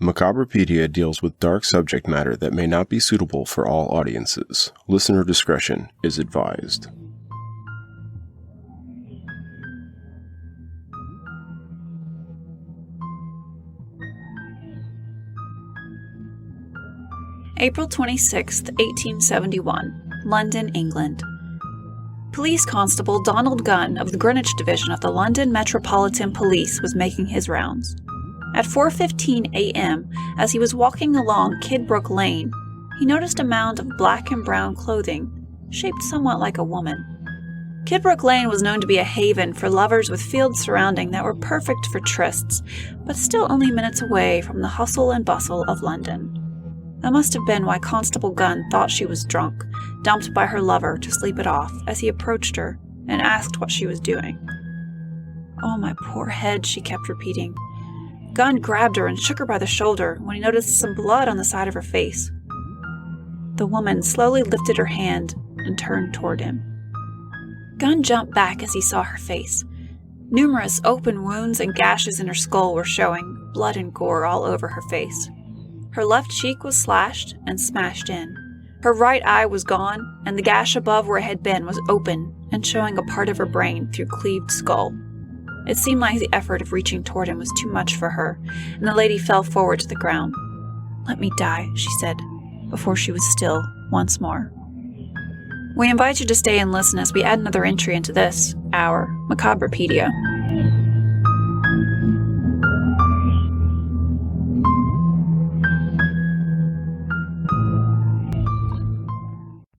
Macabrepedia deals with dark subject matter that may not be suitable for all audiences. Listener discretion is advised. April 26, 1871, London, England. Police Constable Donald Gunn of the Greenwich Division of the London Metropolitan Police was making his rounds. At 4:15 a.m., as he was walking along KIDBROOKE Lane, he noticed a mound of black and brown clothing, shaped somewhat like a woman. KIDBROOKE Lane was known to be a haven for lovers with fields surrounding that were perfect for trysts, but still only minutes away from the hustle and bustle of London. That must have been why Constable Gunn thought she was drunk, dumped by her lover to sleep it off, as he approached her and asked what she was doing. "Oh, my poor head," she kept repeating. Gunn grabbed her and shook her by the shoulder when he noticed some blood on the side of her face. The woman slowly lifted her hand and turned toward him. Gunn jumped back as he saw her face. Numerous open wounds and gashes in her skull were showing, blood and gore all over her face. Her left cheek was slashed and smashed in. Her right eye was gone, and the gash above where it had been was open and showing a part of her brain through cleaved skull. It seemed like the effort of reaching toward him was too much for her, and the lady fell forward to the ground. "Let me die," she said, before she was still once more. We invite you to stay and listen as we add another entry into this, our Macabrepedia.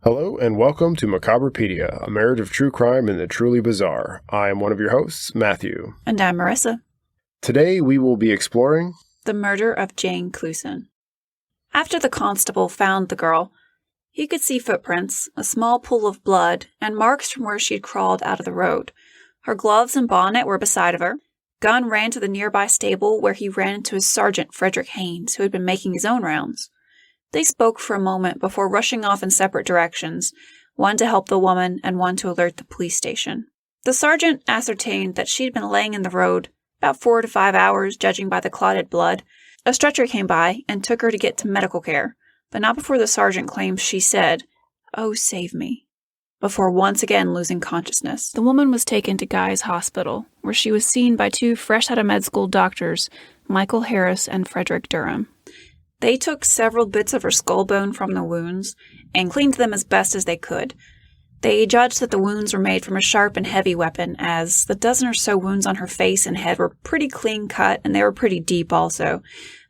Hello and welcome to Macabrepedia, a marriage of true crime and the truly bizarre. I am one of your hosts, Matthew. And I'm Marissa. Today we will be exploring the murder of Jane Clouson. After the constable found the girl, he could see footprints, a small pool of blood, and marks from where she had crawled out of the road. Her gloves and bonnet were beside of her. Gunn ran to the nearby stable where he ran into his sergeant, Frederick Haynes, who had been making his own rounds. They spoke for a moment before rushing off in separate directions, one to help the woman and one to alert the police station. The sergeant ascertained that she'd been laying in the road about 4 to 5 hours, judging by the clotted blood. A stretcher came by and took her to get to medical care, but not before the sergeant claims she said, "Oh, save me," before once again losing consciousness. The woman was taken to Guy's Hospital, where she was seen by 2 fresh-out-of-med school doctors, Michael Harris and Frederick Durham. They took several bits of her skull bone from the wounds and cleaned them as best as they could. They judged that the wounds were made from a sharp and heavy weapon, as the dozen or so wounds on her face and head were pretty clean cut, and they were pretty deep also.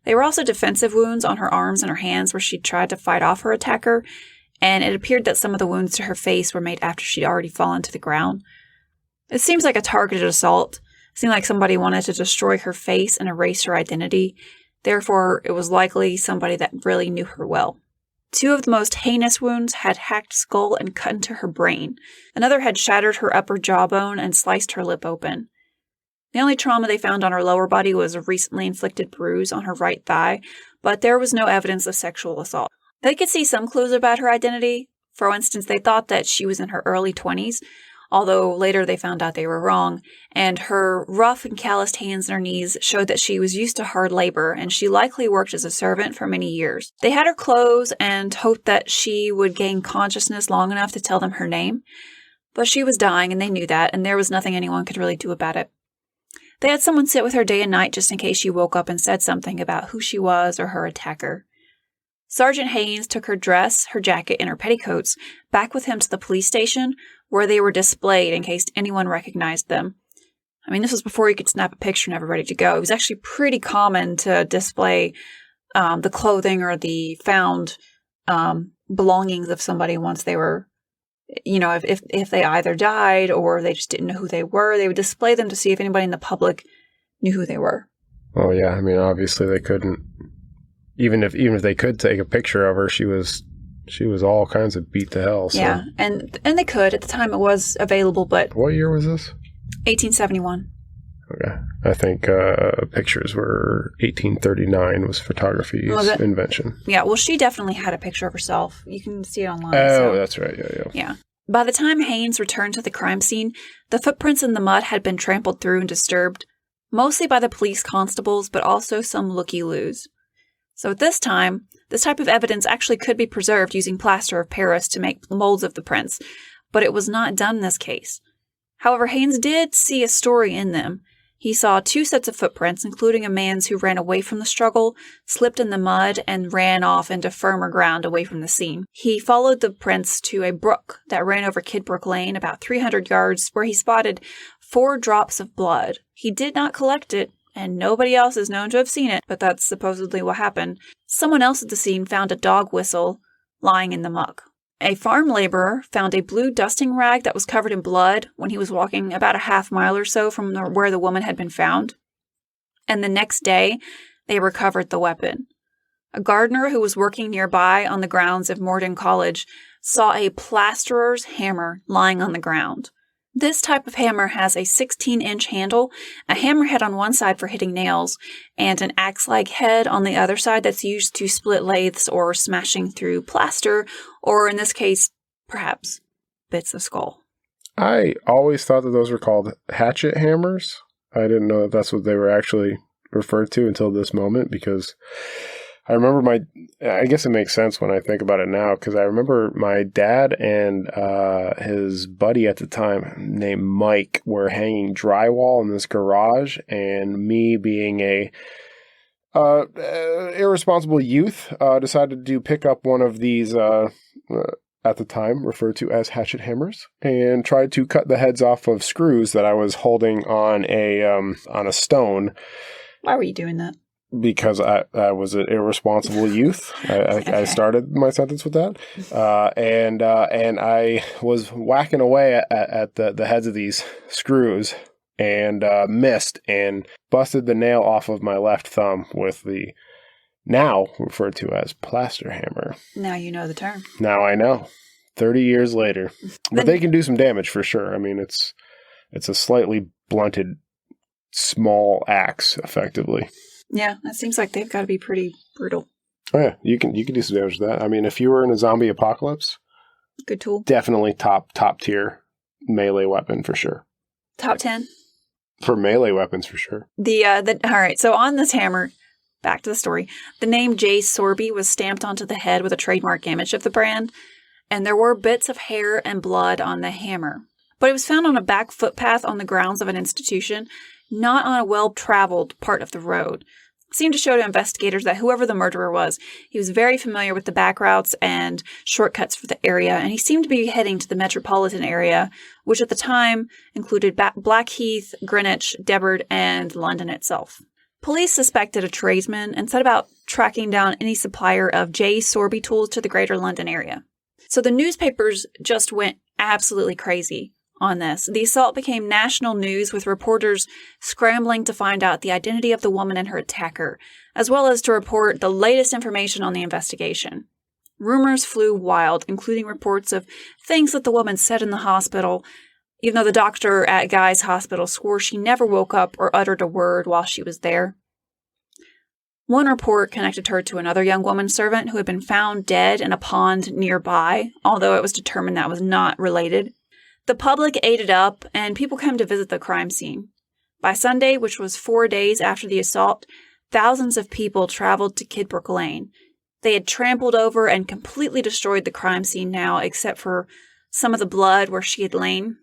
They were also defensive wounds on her arms and her hands where she'd tried to fight off her attacker, and it appeared that some of the wounds to her face were made after she'd already fallen to the ground. It seems like a targeted assault. It seemed like somebody wanted to destroy her face and erase her identity. Therefore, it was likely somebody that really knew her well. 2 of the most heinous wounds had hacked skull and cut into her brain. Another had shattered her upper jawbone and sliced her lip open. The only trauma they found on her lower body was a recently inflicted bruise on her right thigh, but there was no evidence of sexual assault. They could see some clues about her identity. For instance, they thought that she was in her early 20s, although later they found out they were wrong, and her rough and calloused hands and her knees showed that she was used to hard labor, and she likely worked as a servant for many years. They had her clothes and hoped that she would gain consciousness long enough to tell them her name, but she was dying and they knew that, and there was nothing anyone could really do about it. They had someone sit with her day and night just in case she woke up and said something about who she was or her attacker. Sergeant Haynes took her dress, her jacket, and her petticoats back with him to the police station, where they were displayed in case anyone recognized them. I mean, this was before you could snap a picture and have it ready to go. It was actually pretty common to display the clothing or the found belongings of somebody once they were, if they either died or they just didn't know who they were, they would display them to see if anybody in the public knew who they were. Oh yeah, I mean, obviously they couldn't. Even if they could take a picture of her, she was all kinds of beat to hell. So. Yeah, and they could. At the time it was available, but... What year was this? 1871. Okay. I think pictures were 1839 was photography's invention. Yeah, well, she definitely had a picture of herself. You can see it online. Oh, that's right. Yeah. By the time Haynes returned to the crime scene, the footprints in the mud had been trampled through and disturbed, mostly by the police constables, but also some looky-loos. So at this time, this type of evidence actually could be preserved using plaster of Paris to make molds of the prints, but it was not done in this case. However, Haynes did see a story in them. He saw 2 sets of footprints, including a man's who ran away from the struggle, slipped in the mud, and ran off into firmer ground away from the scene. He followed the prints to a brook that ran over KIDBROOKE Lane about 300 yards, where he spotted 4 drops of blood. He did not collect it, and nobody else is known to have seen it, but that's supposedly what happened. Someone else at the scene found a dog whistle lying in the muck. A farm laborer found a blue dusting rag that was covered in blood when he was walking about a half mile or so from where the woman had been found. And the next day, they recovered the weapon. A gardener who was working nearby on the grounds of Morden College saw a plasterer's hammer lying on the ground. This type of hammer has a 16-inch handle, a hammerhead on one side for hitting nails, and an axe-like head on the other side that's used to split lathes or smashing through plaster, or in this case, perhaps, bits of skull. I always thought that those were called hatchet hammers. I didn't know that that's what they were actually referred to until this moment, because I remember I guess it makes sense when I think about it now, because I remember my dad and his buddy at the time named Mike were hanging drywall in this garage, and me being a irresponsible youth decided to pick up one of these at the time referred to as hatchet hammers and tried to cut the heads off of screws that I was holding on a stone. Why were you doing that? Because I was an irresponsible youth. I started my sentence with that. And I was whacking away at the heads of these screws and missed and busted the nail off of my left thumb with the now referred to as plaster hammer. Now you know the term. Now I know. 30 years later. But they can do some damage for sure. I mean, it's a slightly blunted small axe, effectively. Yeah, that seems like they've got to be pretty brutal. Oh yeah, you can do some damage to that. I mean, if you were in a zombie apocalypse, good tool. Definitely top tier melee weapon for sure. Top 10 for melee weapons for sure. All right. So on this hammer, back to the story. The name J. Sorby was stamped onto the head with a trademark image of the brand, and there were bits of hair and blood on the hammer. But it was found on a back footpath on the grounds of an institution, not on a well-traveled part of the road. It seemed to show to investigators that whoever the murderer was, he was very familiar with the back routes and shortcuts for the area, and he seemed to be heading to the metropolitan area, which at the time included Blackheath, Greenwich, Debord, and London itself. Police suspected a tradesman and set about tracking down any supplier of J. Sorby tools to the greater London area. So the newspapers just went absolutely crazy on this. The assault became national news, with reporters scrambling to find out the identity of the woman and her attacker, as well as to report the latest information on the investigation. Rumors flew wild, including reports of things that the woman said in the hospital, even though the doctor at Guy's Hospital swore she never woke up or uttered a word while she was there. One report connected her to another young woman servant who had been found dead in a pond nearby, although it was determined that was not related. The public ate it up, and people came to visit the crime scene. By Sunday, which was 4 days after the assault, thousands of people traveled to KIDBROOKE Lane. They had trampled over and completely destroyed the crime scene now, except for some of the blood where she had lain.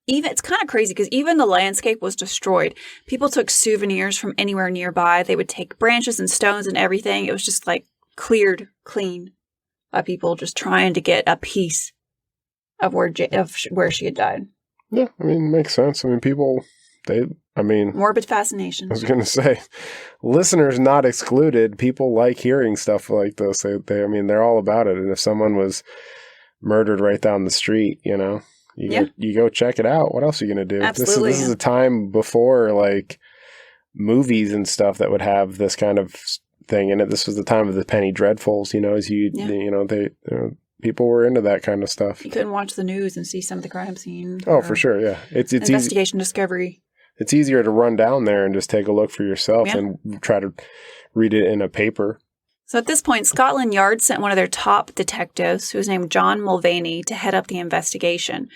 It's kind of crazy because even the landscape was destroyed. People took souvenirs from anywhere nearby. They would take branches and stones and everything. It was just like cleared clean by people just trying to get a piece of where she had died. Yeah, I mean, it makes sense. I mean, morbid fascination. I was going to say, listeners not excluded, people like hearing stuff like this. They're all about it. And if someone was murdered right down the street, you go check it out. What else are you going to do? Absolutely. This is a time before, like, movies and stuff that would have this kind of thing in it. This was the time of the Penny Dreadfuls, people were into that kind of stuff. You couldn't watch the news and see some of the crime scene. Oh, for sure, yeah. It's investigation, discovery. It's easier to run down there and just take a look for yourself and try to read it in a paper. So at this point, Scotland Yard sent one of their top detectives, who was named John Mulvaney, to head up the investigation.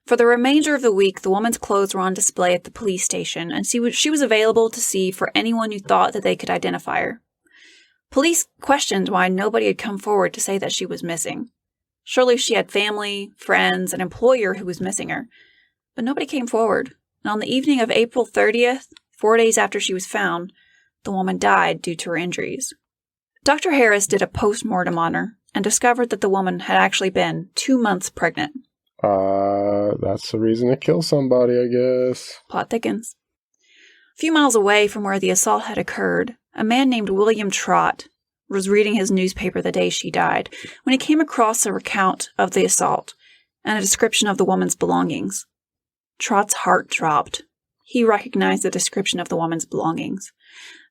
For the remainder of the week, the woman's clothes were on display at the police station, and she was available to see for anyone who thought that they could identify her. Police questioned why nobody had come forward to say that she was missing. Surely she had family, friends, an employer who was missing her. But nobody came forward. And on the evening of April 30th, 4 days after she was found, the woman died due to her injuries. Dr. Harris did a post-mortem on her and discovered that the woman had actually been 2 months pregnant. That's the reason to kill somebody, I guess. Plot thickens. A few miles away from where the assault had occurred, a man named William Trott was reading his newspaper the day she died when he came across a recount of the assault and a description of the woman's belongings. Trott's heart dropped. He recognized the description of the woman's belongings.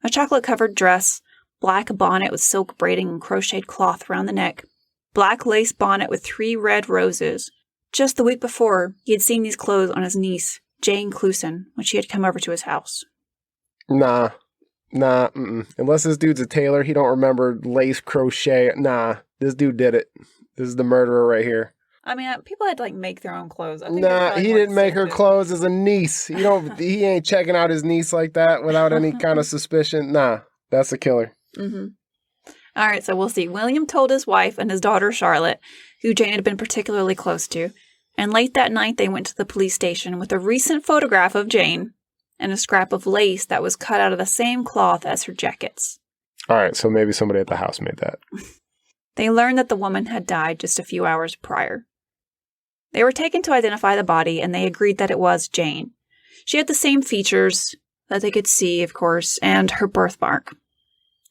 A chocolate-covered dress, black bonnet with silk braiding and crocheted cloth around the neck, black lace bonnet with 3 red roses. Just the week before, he had seen these clothes on his niece, Jane Clouson, when she had come over to his house. Nah. Unless this dude's a tailor, he don't remember lace crochet. Nah, this dude did it. This is the murderer right here. I mean, people had to make their own clothes. Nah, he didn't make her clothes as a niece. He ain't checking out his niece like that without any kind of suspicion. Nah, that's the killer. Mm-hmm. All right, so we'll see. William told his wife and his daughter Charlotte, who Jane had been particularly close to, and late that night they went to the police station with a recent photograph of Jane and a scrap of lace that was cut out of the same cloth as her jackets. All right, so maybe somebody at the house made that. They learned that the woman had died just a few hours prior. They were taken to identify the body, and they agreed that it was Jane. She had the same features that they could see, of course, and her birthmark.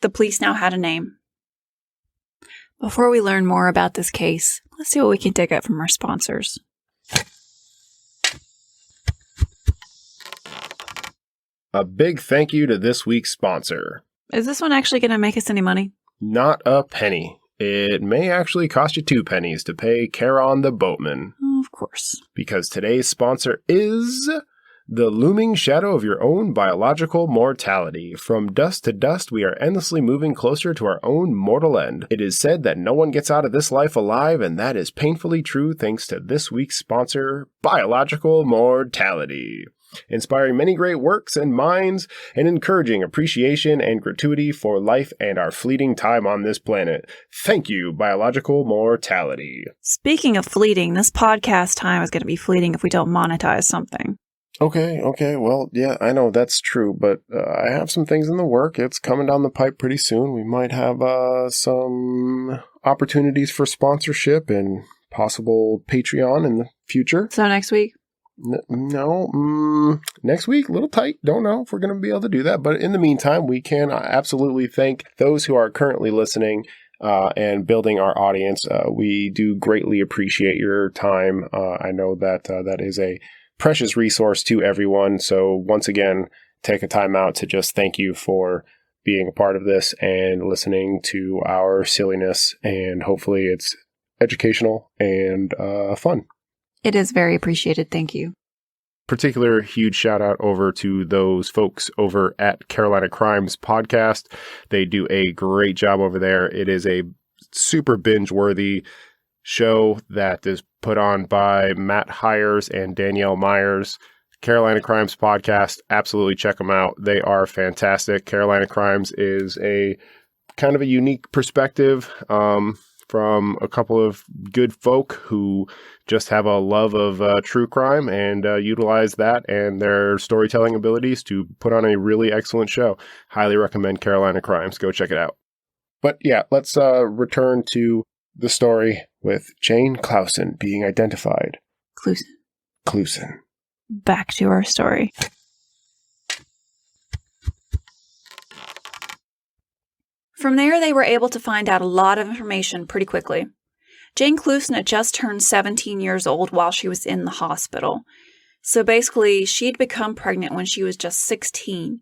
The police now had a name. Before we learn more about this case, let's see what we can dig up from our sponsors. A big thank you to this week's sponsor. Is this one actually going to make us any money? Not a penny. It may actually cost you 2 pennies to pay Charon the boatman. Oh, of course. Because today's sponsor is the looming shadow of your own biological mortality. From dust to dust, we are endlessly moving closer to our own mortal end. It is said that no one gets out of this life alive, and that is painfully true thanks to this week's sponsor, Biological Mortality. Inspiring many great works and minds, and encouraging appreciation and gratuity for life and our fleeting time on this planet. Thank you, Biological Mortality. Speaking of fleeting, this podcast time is going to be fleeting if we don't monetize something. Okay, well, yeah, I know that's true, but I have some things in the work. It's coming down the pipe pretty soon. We might have some opportunities for sponsorship and possible Patreon in the future. So next week? No, next week, a little tight. Don't know if we're going to be able to do that. But in the meantime, we can absolutely thank those who are currently listening and building our audience. We do greatly appreciate your time. I know that that is a precious resource to everyone. So once again, take a time out to just thank you for being a part of this and listening to our silliness. And hopefully it's educational and fun. It is very appreciated. Thank you. Particular huge shout out over to those folks over at Carolina Crimes Podcast. They do a great job over there. It is a super binge-worthy show that is put on by Matt Hires and Danielle Myers. Carolina Crimes Podcast, absolutely check them out. They are fantastic. Carolina Crimes is a kind of a unique perspective from a couple of good folk who just have a love of true crime and utilize that and their storytelling abilities to put on a really excellent show. Highly recommend Carolina Crimes. Go check it out. But yeah, let's return to the story with Jane Clouson being identified. Clouson. Back to our story. From there, they were able to find out a lot of information pretty quickly. Jane Clouson had just turned 17 years old while she was in the hospital. So basically, she'd become pregnant when she was just 16.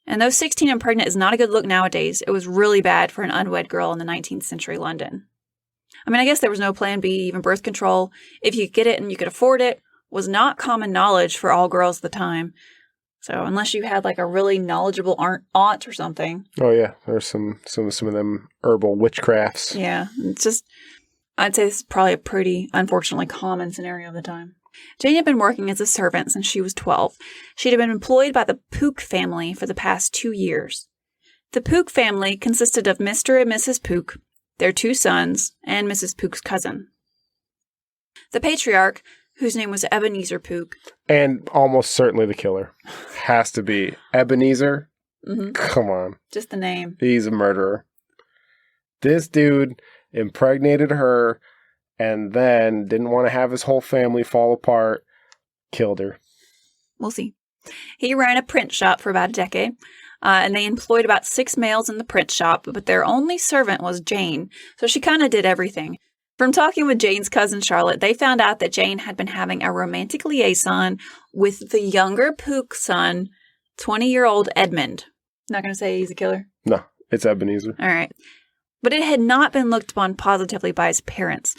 And though 16 and pregnant is not a good look nowadays, it was really bad for an unwed girl in the 19th century London. I mean, I guess there was no plan B, even birth control, if you could get it and you could afford it, was not common knowledge for all girls at the time. So unless you had like a really knowledgeable aunt or something. Oh yeah, there's some of them herbal witchcrafts. Yeah, it's just, I'd say this is probably a pretty, unfortunately, common scenario of the time. Jane had been working as a servant since she was 12. She'd been employed by the Pook family for the past 2 years. The Pooke family consisted of Mr. and Mrs. Pooke, their 2 sons, and Mrs. Pooke's cousin. The patriarch, whose name was Ebenezer Pooke. And almost certainly the killer. Has to be Ebenezer. Mm-hmm. Come on. Just the name. He's a murderer. This dude impregnated her and then didn't want to have his whole family fall apart. Killed her. We'll see. He ran a print shop for about a decade, and they employed about 6 males in the print shop, but their only servant was Jane, so she kind of did everything. From talking with Jane's cousin Charlotte, they found out that Jane had been having a romantic liaison with the younger Pooke son, 20-year-old Edmund. Not going to say he's a killer? No, it's Ebenezer. All right. But it had not been looked upon positively by his parents,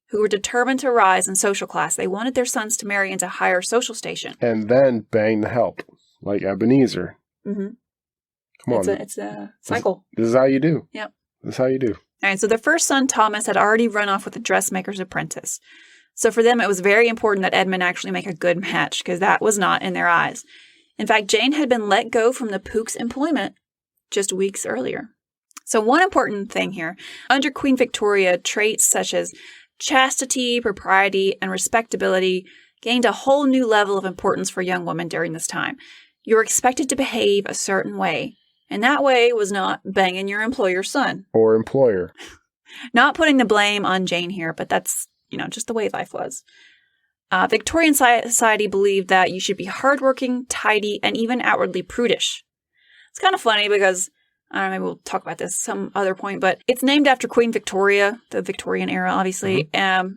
who were determined to rise in social class. They wanted their sons to marry into a higher social station. And then bang the help, like Ebenezer. Mm-hmm. Come on. It's a cycle. This is how you do. Yep. This is how you do. All right, so their first son, Thomas, had already run off with a dressmaker's apprentice. So for them, it was very important that Edmund actually make a good match, because that was not in their eyes. In fact, Jane had been let go from the Pooke's employment just weeks earlier. So one important thing here, under Queen Victoria, traits such as chastity, propriety, and respectability gained a whole new level of importance for young women during this time. You were expected to behave a certain way, and that way was not banging your employer's son. Or employer. Not putting the blame on Jane here, but that's, just the way life was. Victorian society believed that you should be hardworking, tidy, and even outwardly prudish. It's kind of funny because, I don't know, maybe we'll talk about this some other point, but it's named after Queen Victoria, the Victorian era, obviously. Mm-hmm.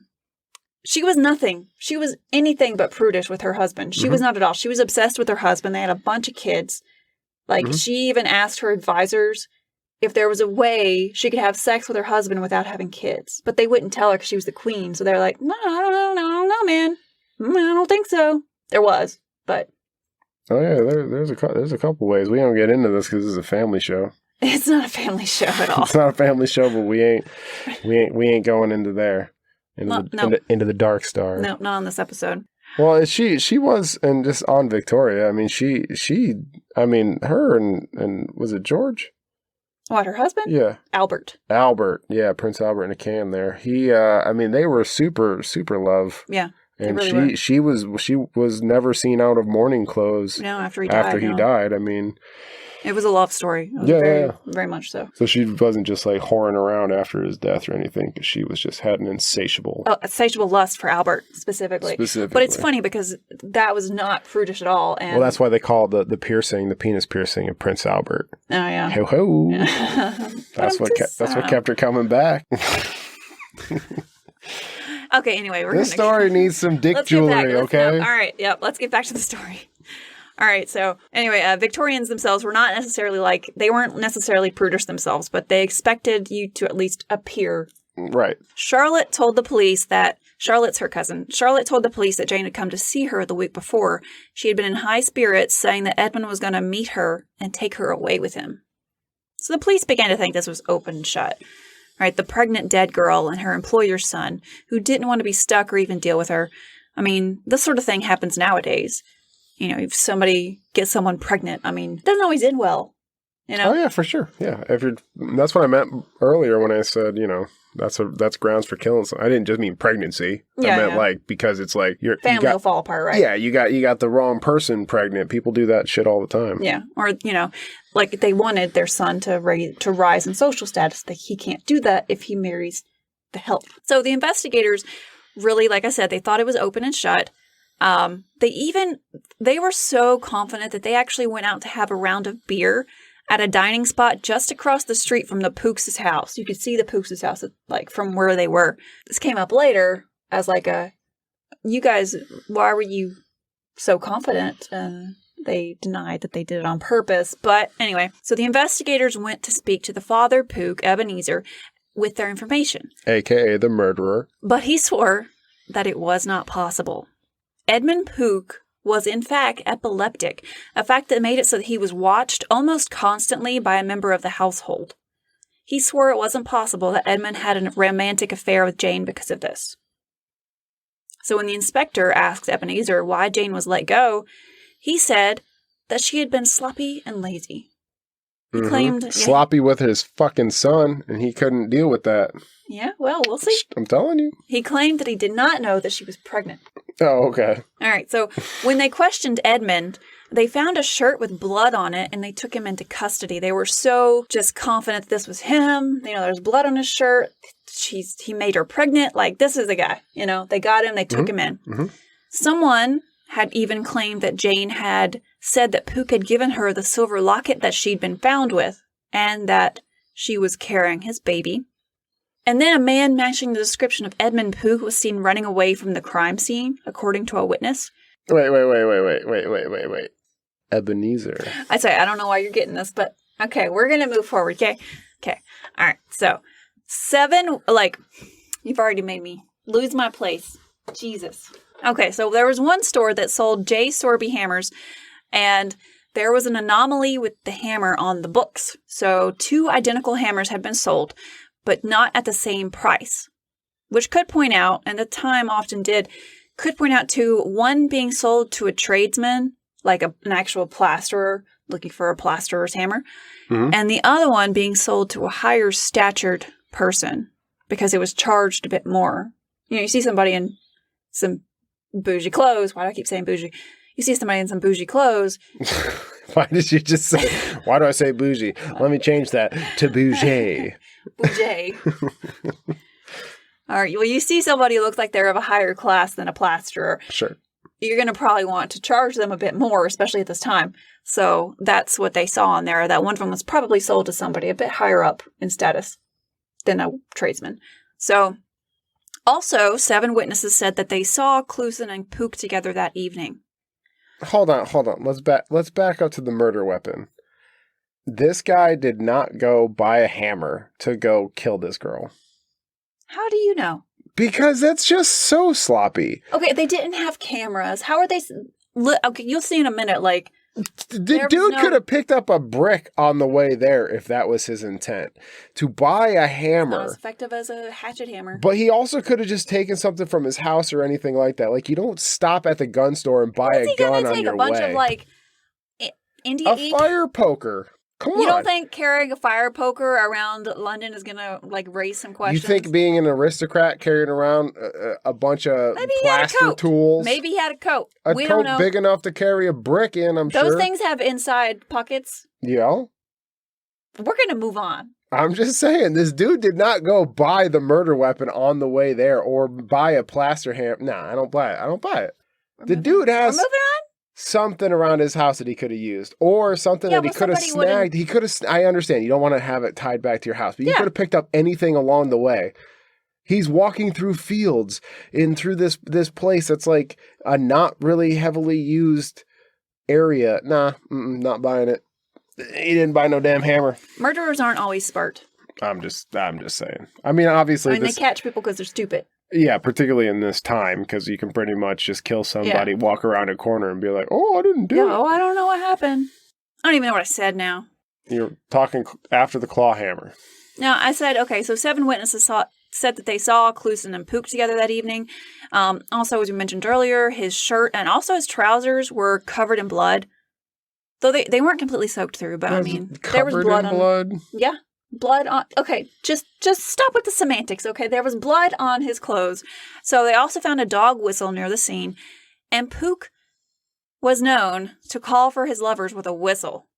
She was nothing. She was anything but prudish with her husband. She was not at all. She was obsessed with her husband. They had a bunch of kids. She even asked her advisors if there was a way she could have sex with her husband without having kids. But they wouldn't tell her because she was the queen. So they're like, no, I don't know, man. I don't think so. There was, but... Oh, yeah, there's a couple ways. We don't get into this because this is a family show. It's not a family show at all. It's not a family show, but we ain't going into there. Into the dark star. No, not on this episode. Well, she was, and just on Victoria, I mean, her and was it George? What, her husband? Yeah. Albert, yeah, Prince Albert in a can there. He, they were super, super love. Yeah. And really she was never seen out of mourning clothes. No, after he died. I mean, it was a love story. It was very much so. So she wasn't just like whoring around after his death or anything, because she was just had an insatiable lust for Albert specifically. But it's funny because that was not prudish at all. And that's why they call the penis piercing of Prince Albert. Oh yeah. Ho ho. That's what kept her coming back. Okay, anyway, this story needs some dick jewelry, okay? All right, yep, let's get back to the story. All right, so anyway, Victorians themselves were not necessarily they weren't necessarily prudish themselves, but they expected you to at least appear. Right. Charlotte told the police that, Charlotte's her cousin, Charlotte told the police that Jane had come to see her the week before. She had been in high spirits, saying that Edmund was going to meet her and take her away with him. So the police began to think this was open and shut. Right, the pregnant dead girl and her employer's son, who didn't want to be stuck or even deal with her. I mean, this sort of thing happens nowadays. If somebody gets someone pregnant, it doesn't always end well. Oh yeah, for sure. Yeah, that's what I meant earlier when I said, that's grounds for killing someone. I didn't just mean pregnancy. Yeah, I meant because it's your family will fall apart, right? Yeah, you got the wrong person pregnant. People do that shit all the time. Yeah, or they wanted their son to rise in social status. That he can't do that if he marries the help. So the investigators really, like I said, they thought it was open and shut. They were so confident that they actually went out to have a round of beer at a dining spot just across the street from the Pooks' house. You could see the Pooks' house, from where they were. This came up later as you guys, why were you so confident? And they denied that they did it on purpose. But anyway, so the investigators went to speak to the father Pooke, Ebenezer, with their information. AKA the murderer. But he swore that it was not possible. Edmund Pooke was in fact epileptic, a fact that made it so that he was watched almost constantly by a member of the household. He swore it wasn't possible that Edmund had a romantic affair with Jane because of this. So when the inspector asked Ebenezer why Jane was let go, he said that she had been sloppy and lazy. He claimed... Yeah, sloppy with his fucking son, and he couldn't deal with that. Yeah, well, we'll see. I'm telling you. He claimed that he did not know that she was pregnant. Oh, okay. All right, so when they questioned Edmund, they found a shirt with blood on it, and they took him into custody. They were so just confident that this was him. You know, there's blood on his shirt. He made her pregnant. Like, this is the guy. You know, they got him. They took him in. Mm-hmm. Someone had even claimed that Jane had said that Pook had given her the silver locket that she'd been found with, and that she was carrying his baby. And then a man matching the description of Edmund Pook was seen running away from the crime scene, according to a witness. Wait. Ebenezer. I don't know why you're getting this, but okay, we're going to move forward, okay? Okay. All right. So, 7, you've already made me lose my place. Jesus. Okay, so there was one store that sold J. Sorby hammers, and there was an anomaly with the hammer on the books. So 2 identical hammers had been sold, but not at the same price, which could point out, and the time often did, could point out to one being sold to a tradesman, like an actual plasterer looking for a plasterer's hammer, and the other one being sold to a higher statured person because it was charged a bit more. You know, you see somebody in some bougie clothes. Why do I keep saying bougie? You see somebody in some bougie clothes. Why did you just say, why do I say bougie? Let me change that to bougie. Bougie. All right. Well, you see somebody who looks like they're of a higher class than a plasterer. Sure. You're going to probably want to charge them a bit more, especially at this time. So that's what they saw on there. That one of them was probably sold to somebody a bit higher up in status than a tradesman. So also, 7 witnesses said that they saw Clouson and Pook together that evening. Hold on. Let's back up to the murder weapon. This guy did not go buy a hammer to go kill this girl. How do you know? Because that's just so sloppy. Okay, they didn't have cameras. How are they... Okay, you'll see in a minute, the dude could have picked up a brick on the way there if that was his intent. To buy a hammer. Not as effective as a hatchet hammer. But he also could have just taken something from his house or anything like that. Like, you don't stop at the gun store and buy a gun on your way. What's he gonna take? A bunch of, India ink? A fire poker. Come on. You don't think carrying a fire poker around London is going to, raise some questions? You think being an aristocrat carrying around a bunch of plaster tools? Maybe he had a coat. We don't know. Big enough to carry a brick in, I'm sure. Those things have inside pockets. Yeah. We're going to move on. I'm just saying, this dude did not go buy the murder weapon on the way there or buy a plaster hammer. Nah, I don't buy it. The dude has... We're moving on? Something around his house that he could have used, or something that he could have snagged. He could have. I understand you don't want to have it tied back to your house, but you could have picked up anything along the way. He's walking through fields through this place that's like a not really heavily used area. Nah, not buying it. He didn't buy no damn hammer. Murderers aren't always smart. I'm just saying. I mean, obviously, they catch people because they're stupid. Yeah, particularly in this time, because you can pretty much just kill somebody, walk around a corner, and be like, "Oh, I didn't do it." Oh, I don't know what happened. I don't even know what I said now. You're talking after the claw hammer. No, I said, okay, so 7 witnesses said that they saw Clouson and Pook together that evening. Also, as we mentioned earlier, his shirt and also his trousers were covered in blood. Though they weren't completely soaked through, but there was blood on blood. Yeah. Blood on... Okay, just stop with the semantics, okay? There was blood on his clothes. So they also found a dog whistle near the scene. And Pook was known to call for his lovers with a whistle.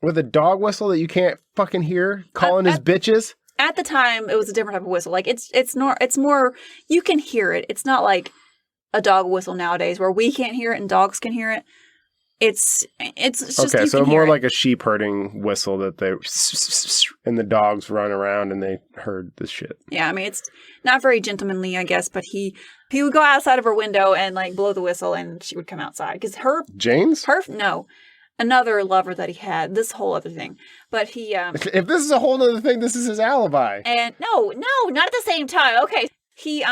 With a dog whistle that you can't fucking hear? Calling his bitches? At the time, it was a different type of whistle. It's more... You can hear it. It's not like a dog whistle nowadays where we can't hear it and dogs can hear it. It's just okay. So more like a sheep herding whistle that they and the dogs run around and they herd this shit. Yeah, I mean it's not very gentlemanly, I guess, but he would go outside of her window and blow the whistle, and she would come outside because another lover that he had, this whole other thing. But he if this is a whole other thing, this is his alibi. And no, not at the same time. Okay. He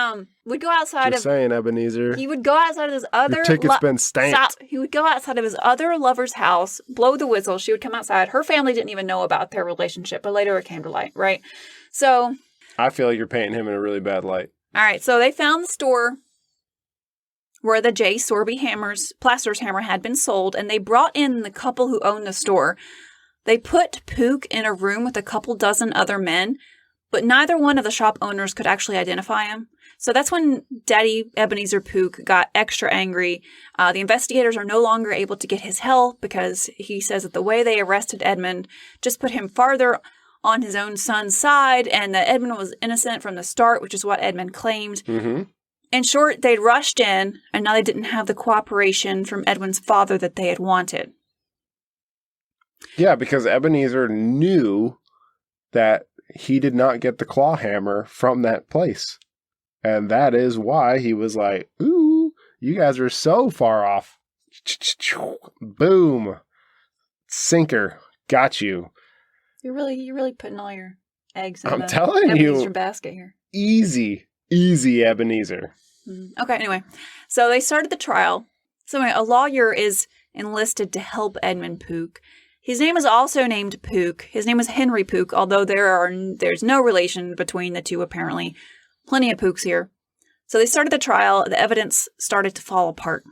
would go outside Ebenezer. He would go outside of his other... Your ticket's been stamped. He would go outside of his other lover's house, blow the whistle. She would come outside. Her family didn't even know about their relationship, but later it came to light, right? So... I feel like you're painting him in a really bad light. All right, so they found the store where the J. Sorby plaster's hammer had been sold, and they brought in the couple who owned the store. They put Pook in a room with a couple dozen other men, but neither one of the shop owners could actually identify him. So that's when Daddy Ebenezer Pook got extra angry. The investigators are no longer able to get his help because he says that the way they arrested Edmund just put him farther on his own son's side, and that Edmund was innocent from the start, which is what Edmund claimed. Mm-hmm. In short, they'd rushed in, and now they didn't have the cooperation from Edwin's father that they had wanted. Yeah, because Ebenezer knew that he did not get the claw hammer from that place. And that is why he was like, ooh, you guys are so far off. Boom. Sinker. Got you. You're really putting all your eggs in I'm the telling Ebenezer you. basket here. Easy Ebenezer. Okay, anyway. So they started the trial. So anyway, a lawyer is enlisted to help Edmund Pook. His name is also named Pook. His name is Henry Pook, although there's no relation between the two, apparently. Plenty of Pooks here. So they started the trial. The evidence started to fall apart.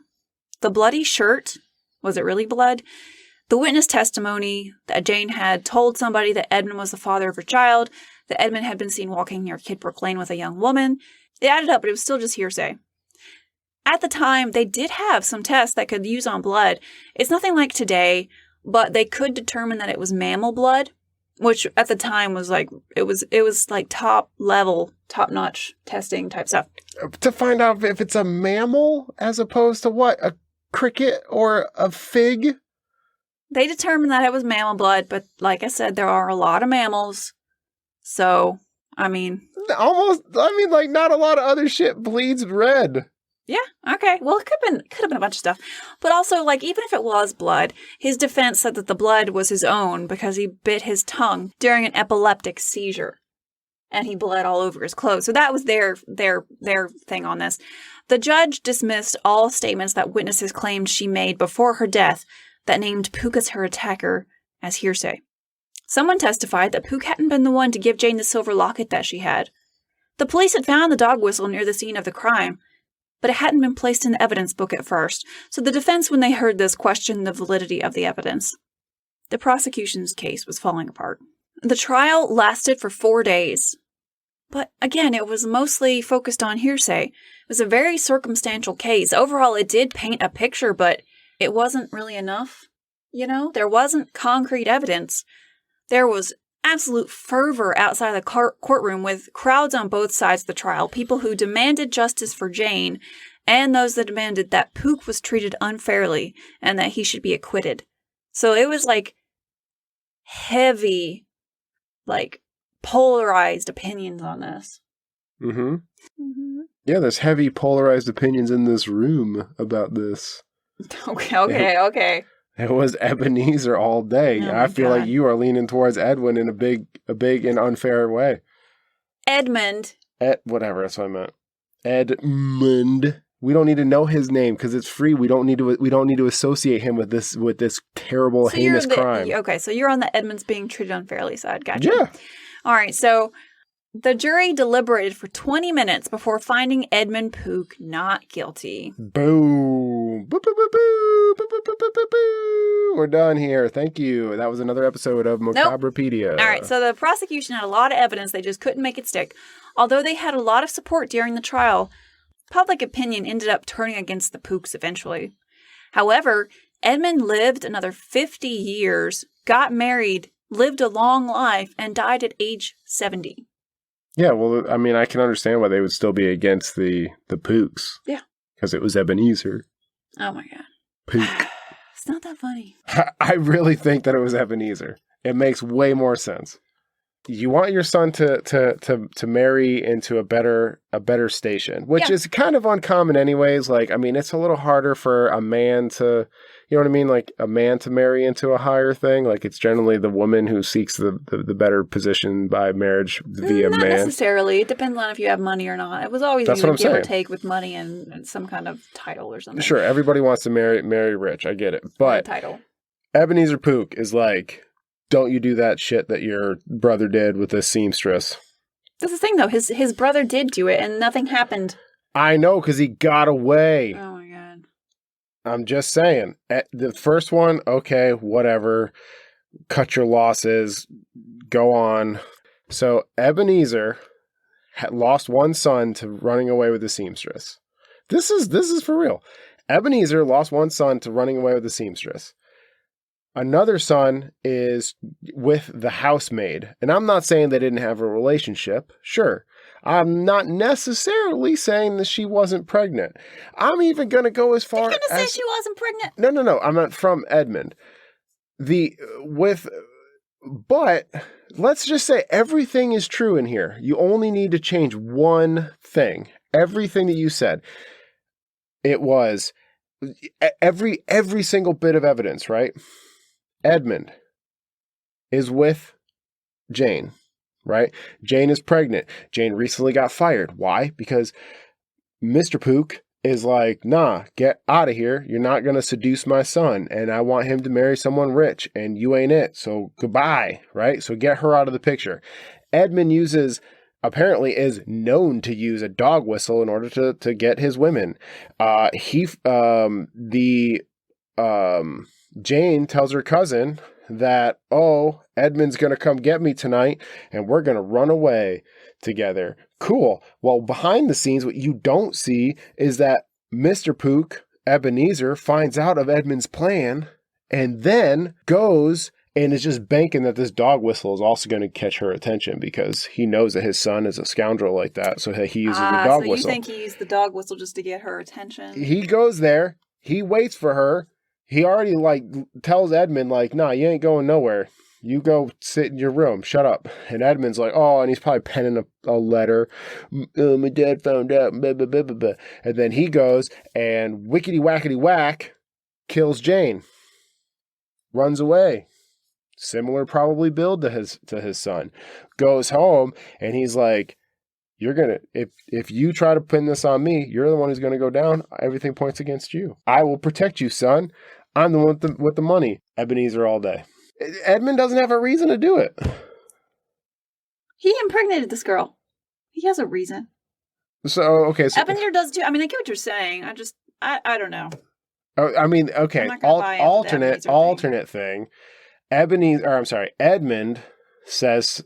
The bloody shirt, was it really blood? The witness testimony that Jane had told somebody that Edmund was the father of her child, that Edmund had been seen walking near KIDBROOKE Lane with a young woman. It added up, but it was still just hearsay. At the time, they did have some tests that could use on blood. It's nothing like today, but they could determine that it was mammal blood, which at the time was like, it was like top level, top notch testing type stuff. To find out if it's a mammal as opposed to what? A cricket or a fig? They determined that it was mammal blood, but like I said, there are a lot of mammals. So, I mean... like not a lot of other shit bleeds red. Yeah, okay. Well, it could have been a bunch of stuff. But also, like, even if it was blood, his defense said that the blood was his own because he bit his tongue during an epileptic seizure. And he bled all over his clothes. So that was their thing on this. The judge dismissed all statements that witnesses claimed she made before her death that named Pook as her attacker as hearsay. Someone testified that Pook hadn't been the one to give Jane the silver locket that she had. The police had found the dog whistle near the scene of the crime, but it hadn't been placed in the evidence book at first, so the defense, when they heard this, questioned the validity of the evidence. The prosecution's case was falling apart. The trial lasted for 4 days. But again, it was mostly focused on hearsay. It was a very circumstantial case. Overall, it did paint a picture, but it wasn't really enough. You know, there wasn't concrete evidence. There was absolute fervor outside the courtroom with crowds on both sides of the trial, people who demanded justice for Jane and those that demanded that Pook was treated unfairly and that he should be acquitted. So it was like heavy, like polarized opinions on this. Mm-hmm. Yeah, there's heavy polarized opinions in this room about this. Okay. It was Ebenezer all day. Oh I feel God. like you are leaning towards Edwin in a big and unfair way. Edmund. Whatever, that's what I meant. Edmund. We don't need to know his name because it's free. We don't need to associate him with this terrible, heinous crime. Okay, so you're on the Edmund's being treated unfairly side. Gotcha. Yeah. All right, so the jury deliberated for 20 minutes before finding Edmund Pook not guilty. Boom. Boo, boo, boo, boo. Boo, boo, boo, boo, boo, boo. We're done here. Thank you. That was another episode of Macabrepedia. All right, so the prosecution had a lot of evidence. They just couldn't make it stick. Although they had a lot of support during the trial, public opinion ended up turning against the Pooks eventually. However, Edmund lived another 50 years, got married, lived a long life, and died at age 70. Yeah, well, I mean, I can understand why they would still be against the Pooks. Yeah. Because it was Ebenezer. Oh my God. Pook. It's not that funny. I really think that it was Ebenezer. It makes way more sense. You want your son to marry into a better station, which is kind of uncommon anyways. Like, I mean, it's a little harder for a man to, you know what I mean? Like a man to marry into a higher thing. Like it's generally the woman who seeks the better position by marriage via Not man. Not necessarily. It depends on if you have money or not. It was always That's what I'm give or saying. take with money and some kind of title or something. Sure, everybody wants to marry rich. I get it. But title. Ebenezer Pook is like, don't you do that shit that your brother did with the seamstress. That's the thing, though. His brother did do it, and nothing happened. I know, because he got away. Oh, my God. I'm just saying. The first one, okay, whatever. cut your losses, go on. So Ebenezer had lost one son to running away with the seamstress. This is for real. Ebenezer lost one son to running away with the seamstress. Another son is with the housemaid. And I'm not saying they didn't have a relationship. Sure. I'm not necessarily saying that she wasn't pregnant. I'm even going to go as far as... You're going to say she wasn't pregnant? No. I'm not from Edmund. But let's just say everything is true in here. You only need to change one thing. Everything that you said. It was every single bit of evidence, right? Edmund is with Jane, right? Jane is pregnant. Jane recently got fired. Why? Because Mr. Pook is like, nah, get out of here. You're not going to seduce my son. And I want him to marry someone rich. And you ain't it. So goodbye, right? So get her out of the picture. Edmund apparently is known to use a dog whistle in order to get his women. Jane tells her cousin that, oh, Edmund's going to come get me tonight and we're going to run away together. Cool. Well, behind the scenes, what you don't see is that Mr. Pook, Ebenezer, finds out of Edmund's plan and then goes and is just banking that this dog whistle is also going to catch her attention because he knows that his son is a scoundrel like that. So he uses the dog whistle. So you think he used the dog whistle just to get her attention? He goes there. He waits for her. He already tells Edmund nah, you ain't going nowhere. You go sit in your room. Shut up. And Edmund's like, oh, and he's probably penning a letter. My dad found out. Blah, blah, blah, blah, blah. And then he goes and wickety whackety whack kills Jane. Runs away. Similar probably build to his son. Goes home and he's like, you're going to, if you try to pin this on me, you're the one who's going to go down. Everything points against you. I will protect you, son. I'm the one with the money. Ebenezer all day. Edmund doesn't have a reason to do it. He impregnated this girl. He has a reason. So, okay. So, Ebenezer does too. I mean, I get what you're saying. I don't know. I mean, okay. Alternate thing. Edmund says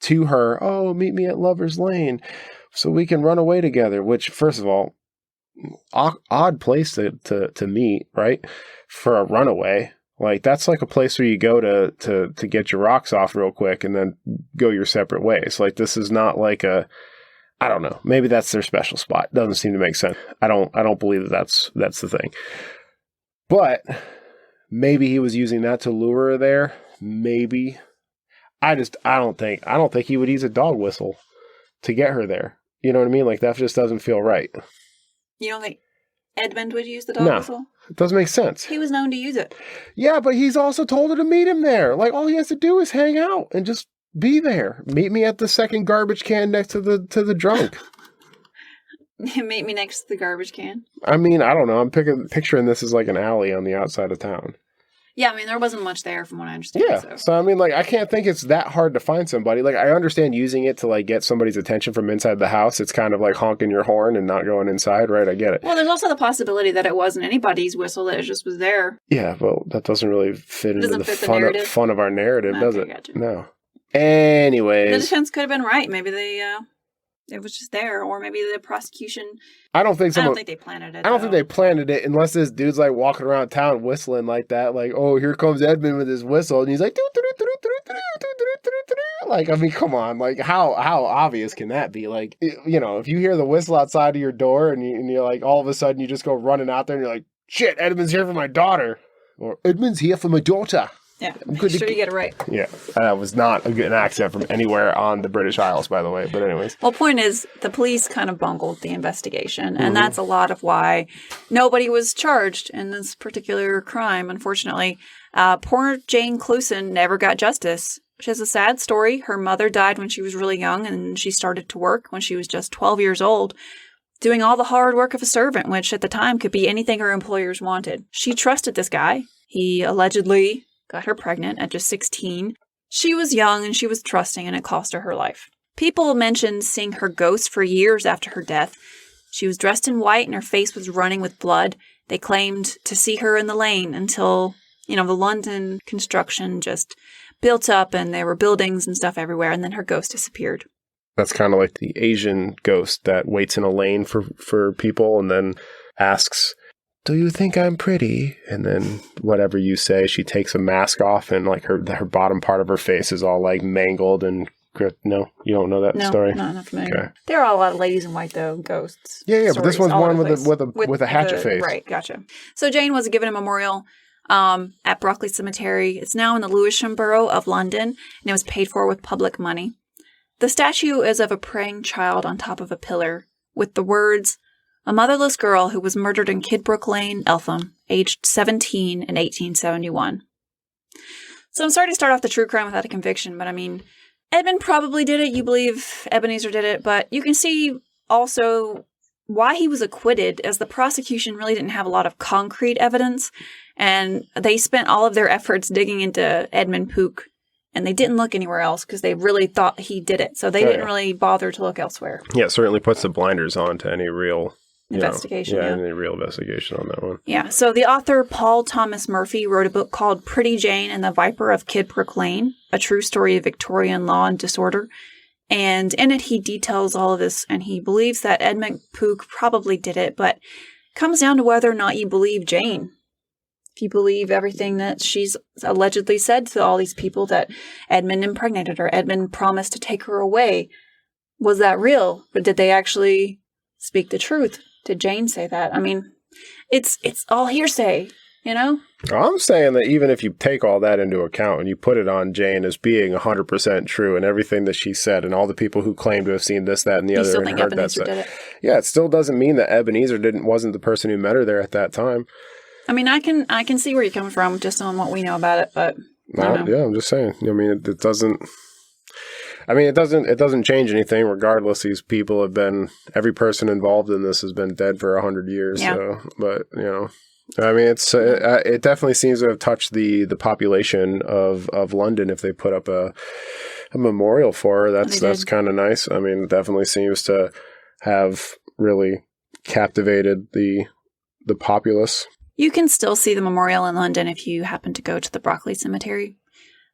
to her, oh, meet me at Lover's Lane so we can run away together, which, first of all, odd place to meet, right? For a runaway. That's like a place where you go to get your rocks off real quick and then go your separate ways. This is not I don't know. Maybe that's their special spot. Doesn't seem to make sense. I don't believe that's the thing. But maybe he was using that to lure her there. Maybe. I don't think he would use a dog whistle to get her there. You know what I mean? That just doesn't feel right. You don't think Edmund would use the dog whistle? It doesn't make sense. He was known to use it. Yeah, but he's also told her to meet him there. All he has to do is hang out and just be there. Meet me at the second garbage can next to the drunk. Meet me next to the garbage can? I mean, I don't know. I'm picturing this as an alley on the outside of town. Yeah, I mean, there wasn't much there from what I understand. Yeah, so I mean, I can't think it's that hard to find somebody. I understand using it to, get somebody's attention from inside the house. It's kind of like honking your horn and not going inside, right? I get it. Well, there's also the possibility that it wasn't anybody's whistle, that it just was there. Yeah, well, that doesn't really fit into the fun of our narrative, does it? Gotcha. No. Anyways. The defense could have been right. Maybe it was just there, or maybe the prosecution. I don't think they planted it. I don't think they planted it unless this dude's walking around town whistling like that. Oh, here comes Edmund with his whistle, and he's like, I mean, come on, how obvious can that be? If you hear the whistle outside of your door, and you're all of a sudden you just go running out there, and you're like, shit, Edmund's here for my daughter, or Edmund's here for my daughter. Yeah, make sure you get it right. Yeah, that was not an accent from anywhere on the British Isles, by the way. But anyways. Well, point is, the police kind of bungled the investigation, and that's a lot of why nobody was charged in this particular crime, unfortunately. Poor Jane Clouson never got justice. She has a sad story. Her mother died when she was really young, and she started to work when she was just 12 years old, doing all the hard work of a servant, which at the time could be anything her employers wanted. She trusted this guy. He allegedly got her pregnant at just 16. She was young and she was trusting, and it cost her life. People mentioned seeing her ghost for years after her death. She was dressed in white and her face was running with blood. They claimed to see her in the lane until the London construction just built up and there were buildings and stuff everywhere, and then her ghost disappeared. That's kind of like the Asian ghost that waits in a lane for people and then asks, "Do you think I'm pretty?" And then whatever you say, she takes a mask off and like her bottom part of her face is all like mangled and no, you don't know that story? No, not familiar. Okay. There are a lot of ladies in white though, ghosts. Yeah, but this one's one with a hatchet face. Right, gotcha. So Jane was given a memorial at Brockley Cemetery. It's now in the Lewisham Borough of London, and it was paid for with public money. The statue is of a praying child on top of a pillar with the words, "A motherless girl who was murdered in Kidbrooke Lane, Eltham, aged 17 in 1871. So I'm sorry to start off the true crime without a conviction, but I mean, Edmund probably did it. You believe Ebenezer did it, but you can see also why he was acquitted, as the prosecution really didn't have a lot of concrete evidence, and they spent all of their efforts digging into Edmund Pook, and they didn't look anywhere else because they really thought he did it. So they didn't really bother to look elsewhere. Yeah, it certainly puts the blinders on to any real investigation. Any real investigation on that one. Yeah, so the author Paul Thomas Murphy wrote a book called Pretty Jane and the Viper of Kidbrooke Lane, a true story of Victorian law and disorder. And in it, he details all of this, and he believes that Edmund Pook probably did it, but it comes down to whether or not you believe Jane. If you believe everything that she's allegedly said to all these people, that Edmund impregnated her, Edmund promised to take her away. Was that real? But did they actually speak the truth? Did Jane say that? I mean, it's all hearsay, I'm saying that even if you take all that into account and you put it on Jane as being 100% true and everything that she said and all the people who claim to have seen this, that, and the other and heard that stuff. Yeah, it still doesn't mean that Ebenezer wasn't the person who met her there at that time. I mean, I can see where you're coming from just on what we know about it, but yeah, I'm just saying. I mean, it doesn't. I mean, it doesn't change anything. Regardless, these people have been. Every person involved in this has been dead for 100 years. Yeah. So, but I mean, it definitely seems to have touched the population of London. If they put up a memorial for her, that's kind of nice. I mean, it definitely seems to have really captivated the populace. You can still see the memorial in London if you happen to go to the Brockley Cemetery.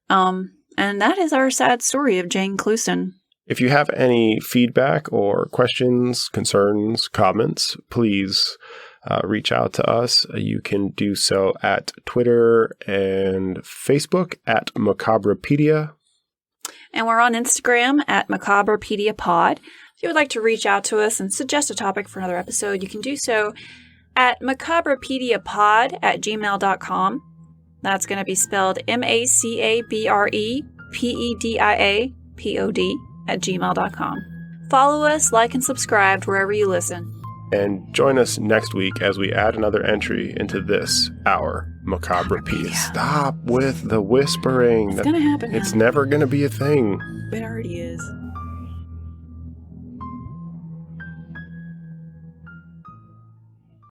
And that is our sad story of Jane Clouson. If you have any feedback or questions, concerns, comments, please reach out to us. You can do so at Twitter and Facebook at Macabrepedia. And we're on Instagram at Macabrepedia Pod. If you would like to reach out to us and suggest a topic for another episode, you can do so at macabrepediapod@gmail.com. That's going to be spelled macabrepediapod@gmail.com. Follow us, like, and subscribe wherever you listen. And join us next week as we add another entry into this, our Macabrepedia. Stop with the whispering. It's going to happen. It's never going to be a thing. It already is.